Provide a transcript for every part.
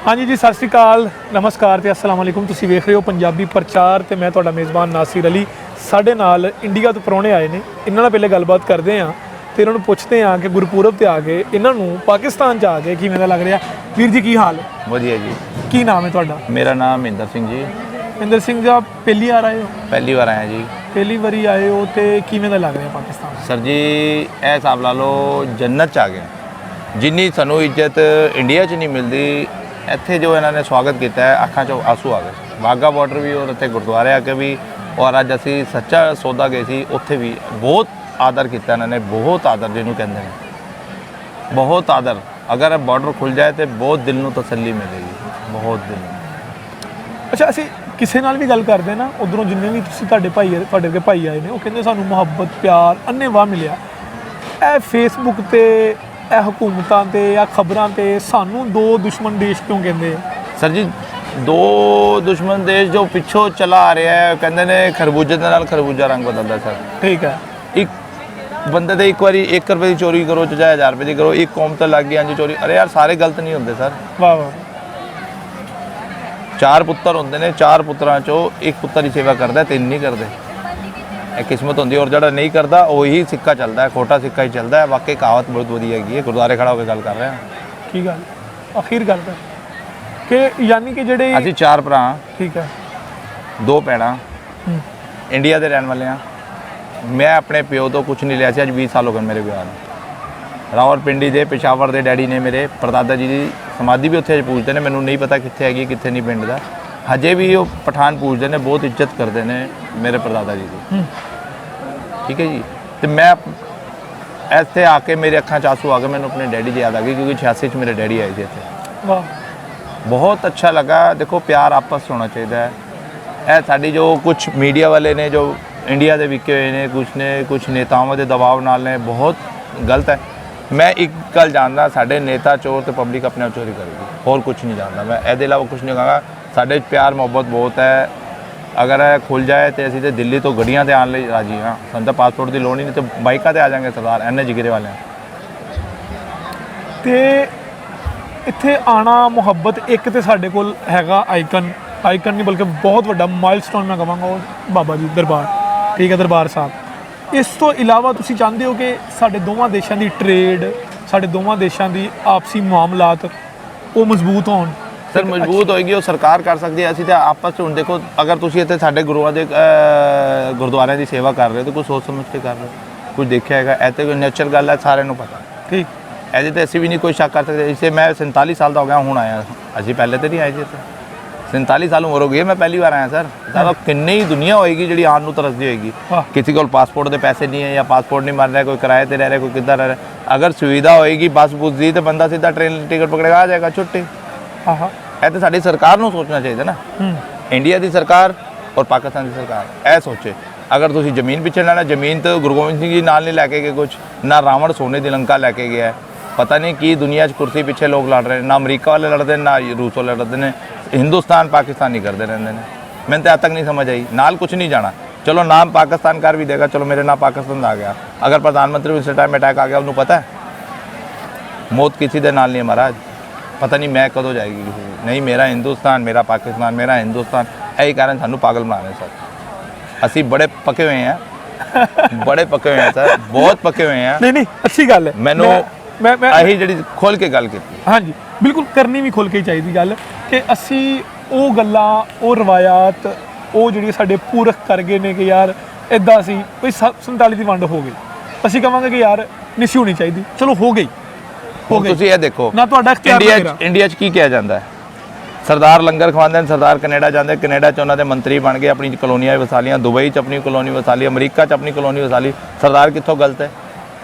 हाँ जी सत श्री अकाल नमस्कार ते अस्सलाम वालेकुम। तुसीं वेख रहे हो पंजाबी प्रचार ते मैं तुहाडा मेज़बान नासिर अली। साडे नाल इंडिया तो परौणे आए ने, इन्हां नाल पहले गलबात करते हैं तो इन्होंने पुछते हैं कि गुरपुरब ते आ गए, इन्हों पाकिस्तान च आ गए किवें दा लग रहा। वीर जी की हाल है? वधिया जी। की नाम है तुहाडा? मेरा नाम महेंद्र सिंह जी। महेंद्र सिंह जी, आप पहली बार आए हो? पहली बार आया जी। पहली बारी आए हो तो किवें दा लग रहा पाकिस्तान? सर जी ए हिसाब ला लो जन्नत च आ गए। जिन्नी सानू इज्जत इंडिया च नहीं मिलती, ਇੱਥੇ जो इन्होंने स्वागत किया है अखा चो आंसू आ गए। वाघा बॉर्डर भी और इतने गुरुद्वारे आके भी, और अज असी सच्चा सौदा गए सी, उत्थे भी बहुत आदर किया इन्होंने, बहुत आदर जिन्होंने कहते हैं, बहुत आदर। अगर बॉर्डर खुल जाए तो बहुत दिल को तसल्ली मिलेगी, बहुत दिल। अच्छा, ਅਸੀਂ ਕਿਸੇ ਨਾਲ ਵੀ ਗੱਲ ਕਰਦੇ ਨਾ, ਉਧਰੋਂ ਜਿੰਨੇ ਵੀ ਤੁਸੀਂ ਤੁਹਾਡੇ ਅੱਗੇ ਭਾਈ ਆਏ ਨੇ, ਉਹ ਕਹਿੰਦੇ ਸਾਨੂੰ ਮੁਹੱਬਤ ਪਿਆਰ ਅੰਨ੍ਹੇਵਾਹ ਮਿਲਿਆ। ਇਹ ਫੇਸਬੁੱਕ ਤੇ ਇਹ ਹਕੂਮਤਾਂ ਤੇ ਜਾਂ ਖਬਰਾਂ ਤੇ ਸਾਨੂੰ ਦੋ ਦੁਸ਼ਮਣ ਦੇਸ਼ ਕਿਉਂ ਕਹਿੰਦੇ ਆ? सर जी दो दुश्मन देश जो पिछों चला आ रहा है, कहते ने खरबूजे के नाल खरबूजा रंग बदलता सर। ठीक है, एक बंदे तो एक बार 1 रुपये की चोरी करो चाहे 1000 रुपये की करो, एक कौम तो लग गई चोरी। अरे यार सारे गलत नहीं होंगे सर। वाह वाह। 4 पुत्र होंगे ने, 4 पुत्रां चो एक पुत्र ही सेवा करता है, 3 नहीं करते। एक किस्मत होंगी, और जो नहीं करता वही सिक्का चलता है, खोटा सिक्का ही चलता है। वाकई कहावत बहुत वधिया है, गुरुद्वारे खड़ा होकर गल कर रहे हैं। की गल आखिर गल कर कि यानी कि जेडे असीं 4 भरा, ठीक है, 2 भैणां इंडिया के रहने वाले हैं। मैं अपने प्यो तो कुछ नहीं लिया सी, अज 20 साल हो गए मेरे विआह नूं। रावलपिंडी के पेशावर के डैडी ने मेरे परदादा जी की समाधि भी उत्थे पूजते हैं। मैनूं नहीं पता कित्थे हैगी कित्थे नहीं पिंड दा, हजे भी वो पठान पूजते हैं, बहुत इज्जत करते हैं मेरे परदादा जी की। ठीक है जी। तो मैं ऐसे आके मेरे अखां च आंसू आ गए, मैंने अपने डैडी की याद आ गई, क्योंकि 86 च मेरे डैडी आए थे इत्थे। वाह, बहुत अच्छा लगा। देखो प्यार आपस होना चाहिए। है साड़ी जो कुछ मीडिया वाले ने जो इंडिया के विके हुए ने, कुछ नेताओं के दबाव नाल ने, बहुत गलत है। मैं एक गल जानता, साढ़े नेता चोर तो पब्लिक अपने आप चोरी करेगी, और कुछ नहीं जानता मैं। ए अलावा कुछ नहीं कहूँगा। साढ़े प्यार मुहब्बत बहुत है। अगर खुल जाए तो असीं तो दिल्ली तो गड्डियां ते आने लई राजी हाँ, सानूं तो पासपोर्ट की लोड़ ही नहीं, तो बाइकां ते आ जाएंगे सरदार, इन्ने जिगरे वाले हैं। ते ਇੱਥੇ ਆਣਾ ਮੁਹੱਬਤ ਇੱਕ ਤੇ ਸਾਡੇ ਕੋਲ ਹੈਗਾ ਆਈਕਨ ਨਹੀਂ ਬਲਕਿ ਬਹੁਤ ਵੱਡਾ ਮਾਈਲਸਟੋਨ ਮੈਂ ਕਹਾਂਗਾ ਉਹ ਬਾਬਾ ਜੀ ਦਰਬਾਰ। ਠੀਕ ਹੈ, ਦਰਬਾਰ ਸਾਹਿਬ। ਇਸ ਤੋਂ ਇਲਾਵਾ ਤੁਸੀਂ ਚਾਹੁੰਦੇ ਹੋ ਕਿ ਸਾਡੇ ਦੋਵਾਂ ਦੇਸ਼ਾਂ ਦੀ ਟ੍ਰੇਡ, ਸਾਡੇ ਦੋਵਾਂ ਦੇਸ਼ਾਂ ਦੀ ਆਪਸੀ ਮਾਮਲਾਤ ਉਹ ਮਜ਼ਬੂਤ ਹੋਣ? सर मजबूत होएगी, वो सरकार कर सकती है। असीं तो आपस में देखो, अगर तुसीं इत्थे साडे गुरुआं दे गुरुद्वारिਆਂ ਦੀ सेवा कर रहे हो तो कुछ सोच समझ के कर रहे हो, कुछ देखिया हैगा। ऐ तो कोई नेचुरल गल है, सारे नूं पता। ठीक, ऐसे तो असीं भी नहीं कोई शक कर सकते। इसे मैं 47 साल का हो गया हूँ आया, असीं पहले तो नहीं आए थे। 47 साल उम्र हो गई है, मैं पहली बार आया सर। सारा किन्नी ही दुनिया होएगी जी आन नूं तरसदी होएगी। किसी को पासपोर्ट के पैसे नहीं है, या पासपोर्ट नहीं बन रहा, कोई किराए पर रह रहा, कोई किधर रह रहा। अगर सुविधा होएगी बस बुस दी, तो बंदा सीधा ट्रेन टिकट पकड़ेगा, आ जाएगा छुट्टी। हाँ हाँ, ਇਹ ਤਾਂ ਸਾਡੀ ਸਰਕਾਰ ਨੂੰ ਸੋਚਣਾ ਚਾਹੀਦਾ ਨਾ। ਇੰਡੀਆ ਦੀ ਸਰਕਾਰ ਔਰ ਪਾਕਿਸਤਾਨ ਦੀ ਸਰਕਾਰ ਇਹ ਸੋਚੇ। ਅਗਰ ਤੁਸੀਂ ਜ਼ਮੀਨ ਪਿੱਛੇ ਲੈਣਾ, ਜ਼ਮੀਨ ਤਾਂ ਗੁਰੂ ਗੋਬਿੰਦ ਸਿੰਘ ਜੀ ਨਾਲ ਨਹੀਂ ਲੈ ਕੇ ਗਏ ਕੁਛ, ਨਾ ਰਾਵਣ ਸੋਨੇ ਦੀ ਲੰਕਾ ਲੈ ਕੇ ਗਿਆ। ਪਤਾ ਨਹੀਂ ਕੀ ਦੁਨੀਆ 'ਚ ਕੁਰਸੀ ਪਿੱਛੇ ਲੋਕ ਲੜ ਰਹੇ ਨੇ, ਨਾ ਅਮਰੀਕਾ ਵਾਲੇ ਲੜਦੇ ਨੇ, ਨਾ ਰੂਸ ਵਾਲੇ ਲੜਦੇ ਨੇ, ਹਿੰਦੁਸਤਾਨ ਪਾਕਿਸਤਾਨ ਨਹੀਂ ਕਰਦੇ ਰਹਿੰਦੇ ਨੇ। ਮੈਨੂੰ ਤਾਂ ਅੱਜ ਤੱਕ ਨਹੀਂ ਸਮਝ ਆਈ। ਨਾਲ ਕੁਛ ਨਹੀਂ ਜਾਣਾ, ਚਲੋ ਨਾਮ ਪਾਕਿਸਤਾਨ ਕਰ ਵੀ ਦੇਗਾ, ਚਲੋ ਮੇਰੇ ਨਾਮ ਪਾਕਿਸਤਾਨ ਦਾ ਆ ਗਿਆ। ਅਗਰ ਪ੍ਰਧਾਨ ਮੰਤਰੀ ਉਸ ਟਾਈਮ ਅਟੈਕ ਆ ਗਿਆ, ਉਹਨੂੰ ਪਤਾ ਹੈ ਮੌਤ ਕਿਸੇ ਦੇ ਨਾਲ ਨਹੀਂ ਹੈ ਮਹਾਰਾਜ। पता नहीं मैं कदों जाएगी किसी नहीं। मेरा हिंदुस्तान, मेरा पाकिस्तान, मेरा हिंदुस्तान, यही कारण सानू पागल बना रहे सर। असी बड़े पके हुए हैं, बड़े पके हुए हैं सर, बहुत पके हुए हैं। नहीं अच्छी गल है। मैनू यही जी खोल के गल की। हाँ जी, बिल्कुल करनी भी खोल के ही चाहिए गल कि असी वो गल्लां, वो रवायात, वो जिहड़ी साडे पूरख कर गए ने कि यार इदां सी कोई 47 की वंड हो गई, असी कहांगे कि यार नहीं सी होनी चाहिए, चलो हो गई। ਤੁਸੀਂ ਇਹ ਦੇਖੋ ਨਾ ਤੁਹਾਡਾ ਇਖਤਿਆਰ ਇੰਡੀਆ 'ਚ ਕੀ ਕਿਹਾ ਜਾਂਦਾ ਹੈ, ਸਰਦਾਰ ਲੰਗਰ ਖਵਾਉਂਦੇ ਨੇ, ਸਰਦਾਰ ਕੈਨੇਡਾ ਜਾਂਦੇ, ਕੈਨੇਡਾ 'ਚ ਉਹਨਾਂ ਦੇ ਮੰਤਰੀ ਬਣ ਗਏ, ਆਪਣੀ ਕਲੋਨੀਆਂ ਵਸਾਲੀਆਂ, ਦੁਬਈ 'ਚ ਆਪਣੀ ਕਲੋਨੀ ਵਸਾਲੀ, ਅਮਰੀਕਾ 'ਚ ਆਪਣੀ ਕਲੋਨੀ ਵਸਾਲੀ। ਸਰਦਾਰ ਕਿੱਥੋਂ ਗਲਤ ਹੈ?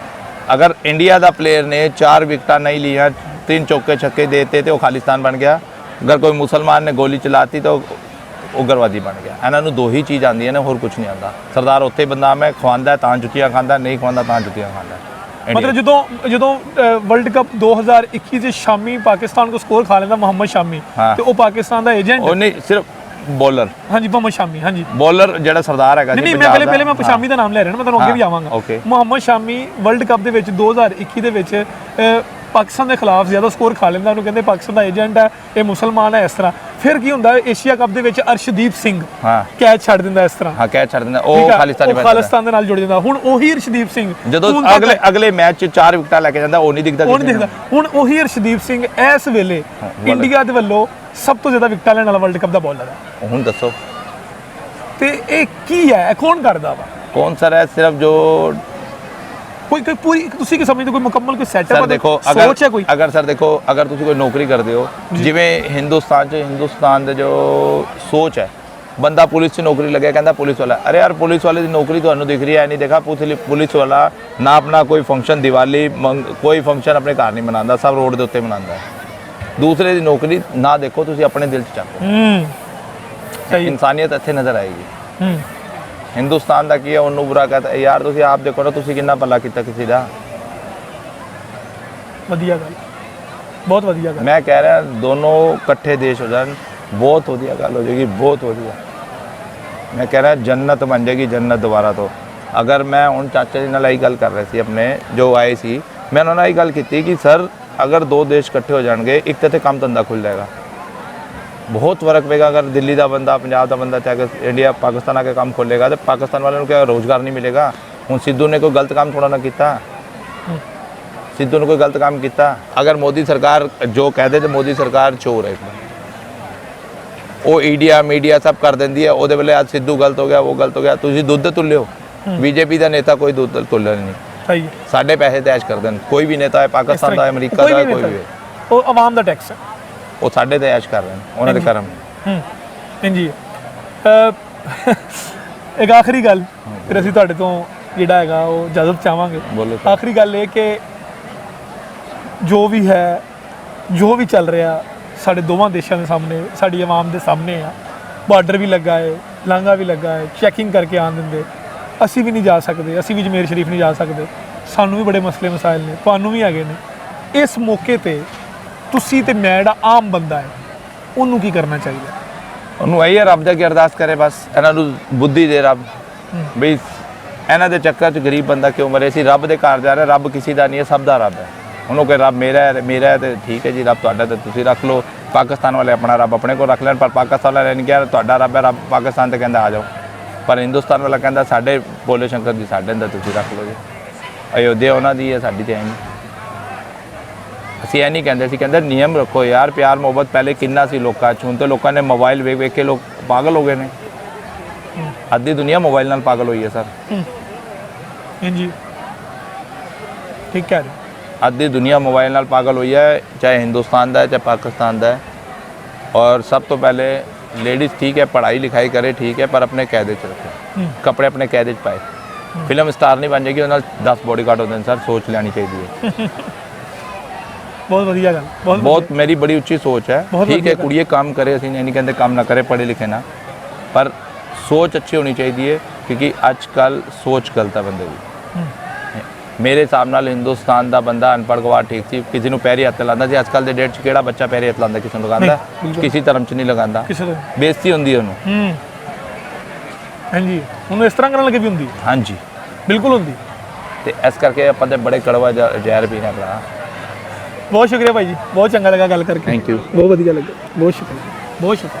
ਅਗਰ ਇੰਡੀਆ ਦਾ ਪਲੇਅਰ ਨੇ 4 ਵਿਕਟਾਂ ਨਹੀਂ ਲੀਆਂ, 3 ਚੌਕੇ ਛੱਕੇ ਦੇਤੇ ਤੇ ਉਹ ਖਾਲਿਸਤਾਨ ਬਣ ਗਿਆ। ਅਗਰ ਕੋਈ ਮੁਸਲਮਾਨ ਨੇ ਗੋਲੀ ਚਲਾਤੀ ਤਾਂ ਉਗਰਵਾਦੀ ਬਣ ਗਿਆ। ਇਹਨਾਂ ਨੂੰ 2 ਹੀ ਚੀਜ਼ ਆਉਂਦੀਆਂ ਨੇ, ਹੋਰ ਕੁਝ ਨਹੀਂ ਆਉਂਦਾ। ਸਰਦਾਰ ਉੱਥੇ ਬੰਦਾ ਮੈਂ ਖਵਾਉਂਦਾ ਤਾਂ ਜੁੱਤੀਆਂ ਖਾਂਦਾ, ਨਹੀਂ ਖਵਾਉਂਦਾ ਤਾਂ ਜੁੱਤੀਆਂ ਖਾਂਦਾ। मतलब जो वर्ल्ड कप 2021 से शामी पाकिस्तान को स्कोर खा लेता मोहम्मद शामी, तो वो पाकिस्तान का एजेंट नहीं, सिर्फ बॉलर। हाँ जी, मोहम्मद शामी। हाँ जी, बॉलर ਜਿਹੜਾ ਸਰਦਾਰ ਹੈਗਾ ਜੀ। ਨਹੀਂ ਮੈਂ ਪਹਿਲੇ ਸ਼ਾਮੀ ਦਾ ਨਾਮ ਲੈ ਰਿਹਾ, ਮੈਂ ਤੁਹਾਨੂੰ ਅੱਗੇ ਵੀ ਆਵਾਂਗਾ। मोहम्मद शामी वर्ल्ड कप ਦੇ ਵਿੱਚ 2021 ਦੇ ਵਿੱਚ ਪਾਕਿਸਤਾਨ ਦੇ ਖਿਲਾਫ ਜ਼ਿਆਦਾ ਸਕੋਰ ਖਾ ਲੈਂਦਾ, ਉਹਨੂੰ ਕਹਿੰਦੇ ਪਾਕਿਸਤਾਨ ਦਾ ਏਜੰਟ ਹੈ, ਇਹ ਮੁਸਲਮਾਨ ਹੈ, ਇਸ ਤਰ੍ਹਾਂ। ਫਿਰ ਕੀ ਹੁੰਦਾ, ਏਸ਼ੀਆ ਕੱਪ ਦੇ ਵਿੱਚ ਅਰਸ਼ਦੀਪ ਸਿੰਘ ਹਾਂ ਕੈਚ ਛੱਡ ਦਿੰਦਾ ਇਸ ਤਰ੍ਹਾਂ, ਹਾਂ ਕੈਚ ਛੱਡ ਦਿੰਦਾ, ਠੀਕ ਉਹ ਆ, ਖਾਲਿਸਤਾਨੀ ਉਹ ਖਾਲਿਸਤਾਨ ਦੇ ਨਾਲ ਜੁੜ ਜਾਂਦਾ। ਹੁਣ ਉਹੀ ਅਰਸ਼ਦੀਪ ਸਿੰਘ ਜਦੋਂ ਹੁਣ ਤੱਕ ਅਗਲੇ ਮੈਚ 'ਚ 4 ਵਿਕਟਾਂ ਲੈ ਕੇ ਜਾਂਦਾ, ਉਹ ਨਹੀਂ ਦਿਖਦਾ ਉਹ ਨਹੀਂ ਦਿਖਦਾ। ਹੁਣ ਉਹੀ ਅਰਸ਼ਦੀਪ ਸਿੰਘ ਇਸ ਵੇਲੇ ਇੰਡੀਆ ਦੇ ਵੱਲੋਂ ਸਭ ਤੋਂ ਜ਼ਿਆਦਾ ਵਿਕਟਾਂ ਲੈਣ ਵਾਲਾ ਵਰਲਡ ਕੱਪ ਦਾ ਬੋਲਰ ਹੈ। ਹੁਣ ਦੱਸੋ ਤੇ ਇਹ ਕੀ ਹੈ, ਇਹ ਕੌਣ ਕਰਦਾ ਵਾ? ਕੌਣ ਸਰ ਹੈ? ਸਿਰਫ ਜੋ ਕੋਈ ਪੂਰੀ ਤੁਸੀਂ ਕੀ ਸਮਝਦੇ, ਕੋਈ ਮੁਕੰਮਲ ਕੋਈ ਸੈਟਅਪ ਸਰ ਦੇਖੋ, ਸੋਚ ਹੈ ਕੋਈ? ਅਗਰ ਸਰ ਦੇਖੋ, ਅਗਰ ਤੁਸੀਂ ਕੋਈ ਨੌਕਰੀ ਕਰਦੇ ਹੋ, ਜਿਵੇਂ ਹਿੰਦੁਸਤਾਨ ਦੇ ਜੋ ਸੋਚ ਹੈ, ਬੰਦਾ ਪੁਲਿਸ 'ਚ ਨੌਕਰੀ ਲੱਗਿਆ, ਕਹਿੰਦਾ ਪੁਲਿਸ ਵਾਲਾ, ਅਰੇ ਯਾਰ ਪੁਲਿਸ ਵਾਲੇ ਦੀ ਨੌਕਰੀ ਤੁਹਾਨੂੰ ਦਿਖ ਰਹੀ ਹੈ, ਨਹੀਂ ਦੇਖਾ ਪੁਲਿਸ ਵਾਲਾ ਨਾ ਆਪਣਾ ਕੋਈ ਫੰਕਸ਼ਨ, ਦੀਵਾਲੀ ਕੋਈ ਫੰਕਸ਼ਨ ਆਪਣੇ ਘਰ ਨਹੀਂ ਮਨਾਉਂਦਾ, ਸਭ ਰੋਡ ਦੇ ਉੱਤੇ ਮਨਾਉਂਦਾ ਹੈ। ਦੂਸਰੇ ਦੀ ਨੌਕਰੀ ਨਾ ਦੇਖੋ, ਤੁਸੀਂ ਆਪਣੇ ਦਿਲ 'ਚ ਚੱਕੋ, ਸਹੀ ਇਨਸਾਨੀਅਤ ਇੱਥੇ ਨਜ਼ਰ ਆਏਗੀ। ਹੂੰ ਹਿੰਦੁਸਤਾਨ ਦਾ ਕੀ ਹੈ, ਉਹਨੂੰ ਬੁਰਾ ਕਹਤਾ ਯਾਰ, ਤੁਸੀਂ ਆਪ ਦੇਖੋ ਨਾ, ਤੁਸੀਂ ਕਿੰਨਾ ਭਲਾ ਕੀਤਾ ਕਿਸੇ ਦਾ। ਵਧੀਆ ਗੱਲ, ਬਹੁਤ ਵਧੀਆ ਗੱਲ। ਮੈਂ ਕਹਿ ਰਿਹਾ ਦੋਨੋਂ ਇਕੱਠੇ ਦੇਸ਼ ਹੋ ਜਾਣ, ਬਹੁਤ ਵਧੀਆ ਗੱਲ ਹੋ ਜਾਏਗੀ, ਬਹੁਤ ਵਧੀਆ। ਮੈਂ ਕਹਿ ਰਿਹਾ ਜੰਨਤ ਬਣ ਜਾਏਗੀ, ਜੰਨਤ ਦੁਬਾਰਾ ਤੋਂ। ਅਗਰ ਮੈਂ ਹੁਣ ਚਾਚਾ ਜੀ ਨਾਲ ਇਹ ਗੱਲ ਕਰ ਰਹੇ ਸੀ, ਆਪਣੇ ਜੋ ਆਏ ਸੀ, ਮੈਂ ਉਹਨਾਂ ਨਾਲ ਇਹ ਗੱਲ ਕੀਤੀ ਕਿ ਸਰ ਅਗਰ ਦੋ ਦੇਸ਼ ਇਕੱਠੇ ਹੋ ਜਾਣਗੇ, ਇੱਕ ਤਾਂ ਕੰਮ ਧੰਦਾ ਖੁੱਲ ਜਾਏਗਾ, ਬਹੁਤ ਫਰਕ ਪਏਗਾ। ਅਗਰ ਦਿੱਲੀ ਦਾ ਬੰਦਾ, ਪੰਜਾਬ ਦਾ ਬੰਦਾ ਚਾਹੇ ਇੰਡੀਆ ਪਾਕਿਸਤਾਨ ਆ ਕੇ ਕੰਮ ਖੋਲੇਗਾ, ਤਾਂ ਪਾਕਿਸਤਾਨ ਵਾਲਿਆਂ ਨੂੰ ਕਿਆ ਰੋਜ਼ਗਾਰ ਨਹੀਂ ਮਿਲੇਗਾ? ਹੁਣ ਸਿੱਧੂ ਨੇ ਕੋਈ ਗਲਤ ਕੰਮ ਥੋੜਾ ਨਾ ਕੀਤਾ, ਸਿੱਧੂ ਨੇ ਕੋਈ ਗਲਤ ਕੰਮ ਕੀਤਾ? ਅਗਰ ਮੋਦੀ ਸਰਕਾਰ ਜੋ ਕਹਦੇ ਤੇ ਮੋਦੀ ਸਰਕਾਰ ਚੋਰ ਹੈ, ਉਹ ਮੀਡੀਆ ਸਭ ਕਰ ਦਿੰਦੀ ਹੈ, ਉਹਦੇ ਵੇਲੇ ਅੱਜ ਸਿੱਧੂ ਗਲਤ ਹੋ ਗਿਆ, ਉਹ ਗਲਤ ਹੋ ਗਿਆ। ਤੁਸੀਂ ਦੁੱਧ ਤੁੱਲਿਓ, ਬੀਜੇਪੀ ਦਾ ਨੇਤਾ ਕੋਈ ਦੁੱਧ ਤੁੱਲਿਆ ਨਹੀਂ, ਸਹੀ ਹੈ। ਸਾਡੇ ਪੈਸੇ ਤੇ ਐਸ਼ ਕਰਦੇ ਨੇ, ਕੋਈ ਵੀ ਨੇਤਾ ਹੈ, ਪਾਕਿਸਤਾਨ ਦਾ, ਅਮਰੀਕਾ ਦਾ, ਕੋਈ ਵੀ ਹੈ, ਉਹ ਆਵਾਮ ਦਾ ਟੈਕਸ ਹੈ, ਉਹ ਸਾਡੇ ਤੇ ਐਸ਼ ਕਰ ਰਹੇ ਨੇ, ਉਹਨਾਂ ਦੇ ਕਰਮ। ਹਾਂਜੀ। ਇੱਕ ਆਖਰੀ ਗੱਲ, ਫਿਰ ਅਸੀਂ ਤੁਹਾਡੇ ਤੋਂ ਜਿਹੜਾ ਹੈਗਾ ਉਹ ਇਜਾਜ਼ਤ ਚਾਹਾਂਗੇ। ਬੋਲੋ। ਆਖਰੀ ਗੱਲ ਇਹ ਕਿ ਜੋ ਵੀ ਹੈ, ਜੋ ਵੀ ਚੱਲ ਰਿਹਾ ਸਾਡੇ ਦੋਵਾਂ ਦੇਸ਼ਾਂ ਦੇ ਸਾਹਮਣੇ, ਸਾਡੀ ਆਵਾਮ ਦੇ ਸਾਹਮਣੇ ਆ। ਬਾਰਡਰ ਵੀ ਲੱਗਾ ਹੈ, ਲਾਂਘਾ ਵੀ ਲੱਗਾ ਹੈ, ਚੈਕਿੰਗ ਕਰਕੇ ਆਉਣ ਦਿੰਦੇ। ਅਸੀਂ ਵੀ ਨਹੀਂ ਜਾ ਸਕਦੇ, ਅਸੀਂ ਵੀ ਜਮੇਰ ਸ਼ਰੀਫ ਨਹੀਂ ਜਾ ਸਕਦੇ, ਸਾਨੂੰ ਵੀ ਬੜੇ ਮਸਲੇ ਮਸਾਇਲ ਨੇ, ਤੁਹਾਨੂੰ ਵੀ ਹੈਗੇ ਨੇ। ਇਸ ਮੌਕੇ 'ਤੇ ਤੁਸੀਂ ਤੇ ਮੈਂ ਜਿਹੜਾ ਆਮ ਬੰਦਾ ਹੈ, ਉਹਨੂੰ ਕੀ ਕਰਨਾ ਚਾਹੀਦਾ? ਉਹਨੂੰ ਇਹੀ ਹੈ, ਰੱਬ ਦਾ ਕੀ ਅਰਦਾਸ ਕਰੇ, ਬਸ ਇਹਨਾਂ ਨੂੰ ਬੁੱਧੀ ਦੇ ਰੱਬ, ਬਈ ਇਹਨਾਂ ਦੇ ਚੱਕਰ 'ਚ ਗਰੀਬ ਬੰਦਾ ਕਿਉਂ ਮਰੇ? ਅਸੀਂ ਰੱਬ ਦੇ ਘਰ ਜਾ ਰਹੇ, ਰੱਬ ਕਿਸੇ ਦਾ ਨਹੀਂ ਹੈ, ਸਭ ਦਾ ਰੱਬ ਹੈ। ਉਹਨੂੰ ਕੋਈ ਰੱਬ ਮੇਰਾ ਹੈ ਤੇ ਠੀਕ ਹੈ ਜੀ, ਰੱਬ ਤੁਹਾਡਾ ਤੇ ਤੁਸੀਂ ਰੱਖ ਲਓ। ਪਾਕਿਸਤਾਨ ਵਾਲੇ ਆਪਣਾ ਰੱਬ ਆਪਣੇ ਕੋਲ ਰੱਖ ਲੈਣ, ਪਰ ਪਾਕਿਸਤਾਨ ਵਾਲੇ ਨੇ ਕਿਹਾ ਤੁਹਾਡਾ ਰੱਬ ਹੈ, ਰੱਬ ਪਾਕਿਸਤਾਨ ਤੇ ਕਹਿੰਦਾ ਆ ਜਾਓ, ਪਰ ਹਿੰਦੁਸਤਾਨ ਵਾਲਾ ਕਹਿੰਦਾ ਸਾਡੇ ਭੋਲੇ ਸ਼ੰਕਰ ਜੀ ਸਾਡੇ ਅੰਦਰ ਤੁਸੀਂ ਰੱਖ ਲਓ ਜੀ। ਅਯੋਧਿਆ ਉਹਨਾਂ ਦੀ ਹੈ, ਸਾਡੀ ਤੇ ਹੈ ਨਹੀਂ। ਅਸੀਂ ਇਹ ਨਹੀਂ ਕਹਿੰਦੇ, ਅਸੀਂ ਕਹਿੰਦੇ ਨਿਯਮ ਰੱਖੋ ਯਾਰ, ਪਿਆਰ ਮੁਹੱਬਤ ਪਹਿਲੇ ਕਿੰਨਾ ਸੀ ਲੋਕਾਂ 'ਚ, ਹੁਣ ਤਾਂ ਲੋਕਾਂ ਨੇ ਮੋਬਾਈਲ ਵੇਖ ਕੇ ਲੋਕ ਪਾਗਲ ਹੋ ਗਏ ਨੇ। ਅੱਧੀ ਦੁਨੀਆ ਮੋਬਾਈਲ ਨਾਲ ਪਾਗਲ ਹੋਈ ਹੈ ਸਰ। ਹਾਂਜੀ, ਠੀਕ ਕਹਿ ਰਹੇ। ਅੱਧੀ ਦੁਨੀਆ ਮੋਬਾਈਲ ਨਾਲ ਪਾਗਲ ਹੋਈ ਹੈ, ਚਾਹੇ ਹਿੰਦੁਸਤਾਨ ਦਾ ਹੈ, ਚਾਹੇ ਪਾਕਿਸਤਾਨ ਦਾ ਹੈ। ਔਰ ਸਭ ਤੋਂ ਪਹਿਲੇ ਲੇਡੀਜ਼ ਠੀਕ ਹੈ, ਪੜ੍ਹਾਈ ਲਿਖਾਈ ਕਰੇ ਠੀਕ ਹੈ, ਪਰ ਆਪਣੇ ਕਾयदे 'ਚ ਰੱਖੇ, ਕੱਪੜੇ ਆਪਣੇ ਕਾयदे 'ਚ ਪਾਏ। ਫਿਲਮ ਸਟਾਰ ਨਹੀਂ ਬਣ ਜਾਏਗੀ, ਉਹਨਾਂ 10 ਬੋਡੀਗਾਰਡ ਹੁੰਦੇ ਨੇ ਸਰ, ਸੋਚ ਲੈਣੀ ਚਾਹੀਦੀ ਹੈ। ਬਹੁਤ ਵਧੀਆ ਗੱਲ, ਬਹੁਤ ਮੇਰੀ ਬੜੀ ਉੱਚੀ ਸੋਚ ਹੈ। ਠੀਕ ਹੈ ਕੁੜੀਏ ਕੰਮ ਕਰੇ, ਅਸੀਂ ਨਹੀਂ ਕਹਿੰਦੇ ਕੰਮ ਨਾ ਕਰੇ, ਪੜ੍ਹੇ ਲਿਖੇ ਨਾ, ਪਰ ਸੋਚ ਅੱਛੀ ਹੋਣੀ ਚਾਹੀਦੀ ਹੈ, ਕਿਉਂਕਿ ਅੱਜ ਕੱਲ੍ਹ ਸੋਚ ਗਲਤ ਹੈ ਬੰਦੇ ਦੀ। ਮੇਰੇ ਹਿਸਾਬ ਨਾਲ ਹਿੰਦੁਸਤਾਨ ਦਾ ਬੰਦਾ ਅਨਪੜ੍ਹ ਗਵਾਰ ਠੀਕ ਸੀ, ਕਿਸੇ ਨੂੰ ਪੈਰੀ ਹੱਥ ਲਾਉਂਦਾ ਸੀ। ਅੱਜ ਕੱਲ੍ਹ ਦੇ ਡੇਟ 'ਚ ਕਿਹੜਾ ਬੱਚਾ ਪੈਰੀ ਹੱਥ ਲਾਉਂਦਾ? ਕਿਸੇ ਨੂੰ ਲਗਾਉਂਦਾ? ਕਿਸੇ ਧਰਮ 'ਚ ਨਹੀਂ ਲਗਾਉਂਦਾ, ਬੇਇੱਜ਼ਤੀ ਹੁੰਦੀ ਹੈ ਉਹਨੂੰ। ਹਾਂਜੀ, ਉਹਨੂੰ ਇਸ ਤਰ੍ਹਾਂ ਕਰਨ ਲੱਗੇ ਵੀ ਹੁੰਦੀ? ਹਾਂਜੀ ਬਿਲਕੁਲ ਹੁੰਦੀ। ਤੇ ਇਸ ਕਰਕੇ ਆਪਾਂ ਤੇ ਬੜੇ ਕੜਵਾ ਜ਼ਹਿਰ ਪੀਣਾ ਭਰਾ। ਬਹੁਤ ਸ਼ੁਕਰੀਆ ਭਾਈ ਜੀ, ਬਹੁਤ ਚੰਗਾ ਲੱਗਾ ਗੱਲ ਕਰਕੇ। ਥੈਂਕ ਯੂ, ਬਹੁਤ ਵਧੀਆ ਲੱਗਾ, ਬਹੁਤ ਸ਼ੁਕਰੀਆ, ਬਹੁਤ ਸ਼ੁਕਰੀਆ।